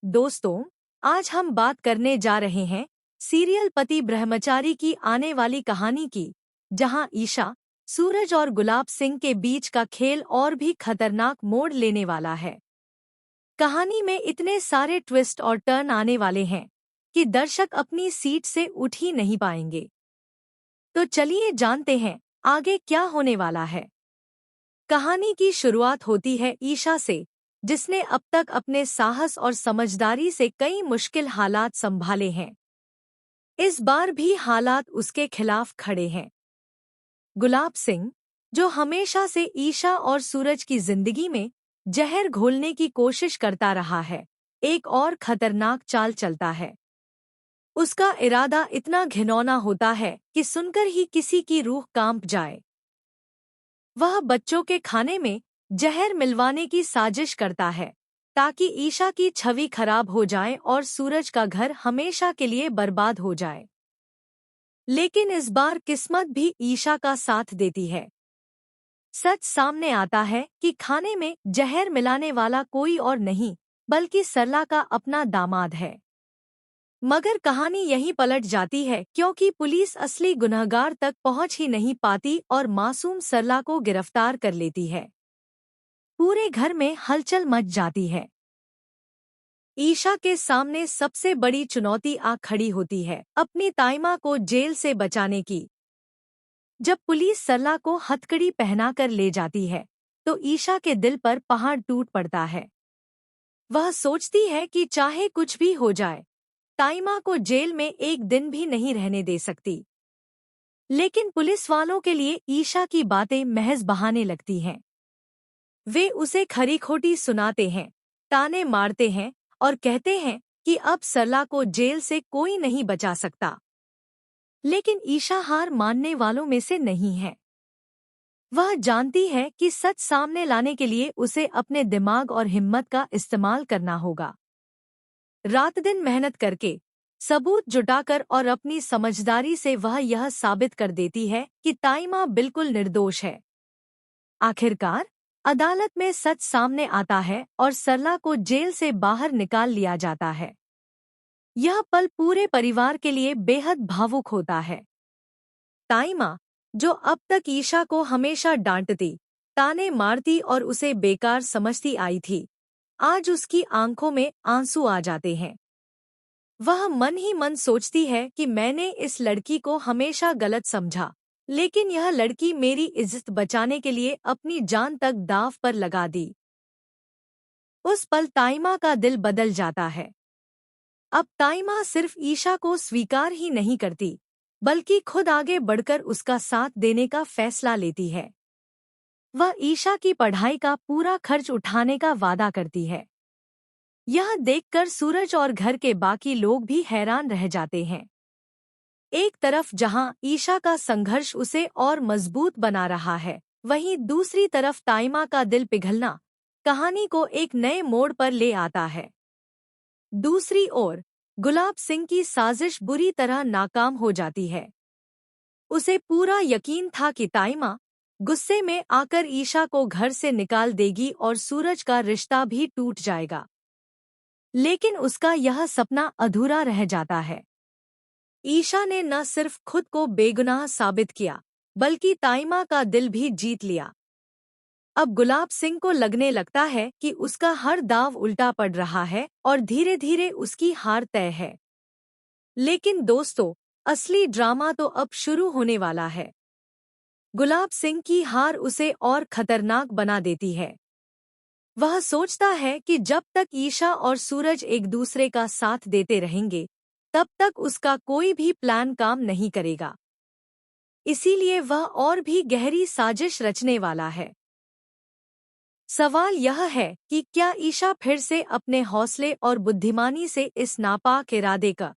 दोस्तों, आज हम बात करने जा रहे हैं सीरियल पति ब्रह्मचारी की आने वाली कहानी की, जहां ईशा, सूरज और गुलाब सिंह के बीच का खेल और भी खतरनाक मोड़ लेने वाला है। कहानी में इतने सारे ट्विस्ट और टर्न आने वाले हैं कि दर्शक अपनी सीट से उठ ही नहीं पाएंगे। तो चलिए जानते हैं आगे क्या होने वाला है। कहानी की शुरुआत होती है ईशा से, जिसने अब तक अपने साहस और समझदारी से कई मुश्किल हालात संभाले हैं। इस बार भी हालात उसके खिलाफ खड़े हैं। गुलाब सिंह, जो हमेशा से ईशा और सूरज की जिंदगी में जहर घोलने की कोशिश करता रहा है, एक और खतरनाक चाल चलता है। उसका इरादा इतना घिनौना होता है कि सुनकर ही किसी की रूह कांप जाए। वह बच्चों के खाने में जहर मिलवाने की साजिश करता है ताकि ईशा की छवि खराब हो जाए और सूरज का घर हमेशा के लिए बर्बाद हो जाए। लेकिन इस बार किस्मत भी ईशा का साथ देती है। सच सामने आता है कि खाने में जहर मिलाने वाला कोई और नहीं बल्कि सरला का अपना दामाद है। मगर कहानी यहीं पलट जाती है, क्योंकि पुलिस असली गुनहगार तक पहुंच ही नहीं पाती और मासूम सरला को गिरफ्तार कर लेती है। पूरे घर में हलचल मच जाती है। ईशा के सामने सबसे बड़ी चुनौती आ खड़ी होती है अपनी ताइमा को जेल से बचाने की। जब पुलिस सरला को हथकड़ी पहनाकर ले जाती है तो ईशा के दिल पर पहाड़ टूट पड़ता है। वह सोचती है कि चाहे कुछ भी हो जाए, ताइमा को जेल में एक दिन भी नहीं रहने दे सकती। लेकिन पुलिस वालों के लिए ईशा की बातें महज बहाने लगती हैं। वे उसे खरी खोटी सुनाते हैं, ताने मारते हैं और कहते हैं कि अब सरला को जेल से कोई नहीं बचा सकता। लेकिन ईशा हार मानने वालों में से नहीं है। वह जानती है कि सच सामने लाने के लिए उसे अपने दिमाग और हिम्मत का इस्तेमाल करना होगा। रात दिन मेहनत करके, सबूत जुटाकर और अपनी समझदारी से वह यह साबित कर देती है कि ताइमा बिल्कुल निर्दोष है। आखिरकार अदालत में सच सामने आता है और सरला को जेल से बाहर निकाल लिया जाता है। यह पल पूरे परिवार के लिए बेहद भावुक होता है। ताइमा, जो अब तक ईशा को हमेशा डांटती, ताने मारती और उसे बेकार समझती आई थी, आज उसकी आंखों में आंसू आ जाते हैं। वह मन ही मन सोचती है कि मैंने इस लड़की को हमेशा गलत समझा, लेकिन यह लड़की मेरी इज्जत बचाने के लिए अपनी जान तक दांव पर लगा दी। उस पल ताइमा का दिल बदल जाता है। अब ताइमा सिर्फ ईशा को स्वीकार ही नहीं करती, बल्कि खुद आगे बढ़कर उसका साथ देने का फैसला लेती है। वह ईशा की पढ़ाई का पूरा खर्च उठाने का वादा करती है। यह देखकर सूरज और घर के बाकी लोग भी हैरान रह जाते हैं। एक तरफ जहां ईशा का संघर्ष उसे और मजबूत बना रहा है, वहीं दूसरी तरफ ताइमा का दिल पिघलना कहानी को एक नए मोड़ पर ले आता है। दूसरी ओर गुलाब सिंह की साजिश बुरी तरह नाकाम हो जाती है। उसे पूरा यकीन था कि ताइमा गुस्से में आकर ईशा को घर से निकाल देगी और सूरज का रिश्ता भी टूट जाएगा। लेकिन उसका यह सपना अधूरा रह जाता है। ईशा ने न सिर्फ खुद को बेगुनाह साबित किया, बल्कि ताइमा का दिल भी जीत लिया। अब गुलाब सिंह को लगने लगता है कि उसका हर दांव उल्टा पड़ रहा है और धीरे धीरे उसकी हार तय है। लेकिन दोस्तों, असली ड्रामा तो अब शुरू होने वाला है। गुलाब सिंह की हार उसे और खतरनाक बना देती है। वह सोचता है कि जब तक ईशा और सूरज एक दूसरे का साथ देते रहेंगे, तब तक उसका कोई भी प्लान काम नहीं करेगा। इसीलिए वह और भी गहरी साजिश रचने वाला है। सवाल यह है कि क्या ईशा फिर से अपने हौसले और बुद्धिमानी से इस नापाक इरादे का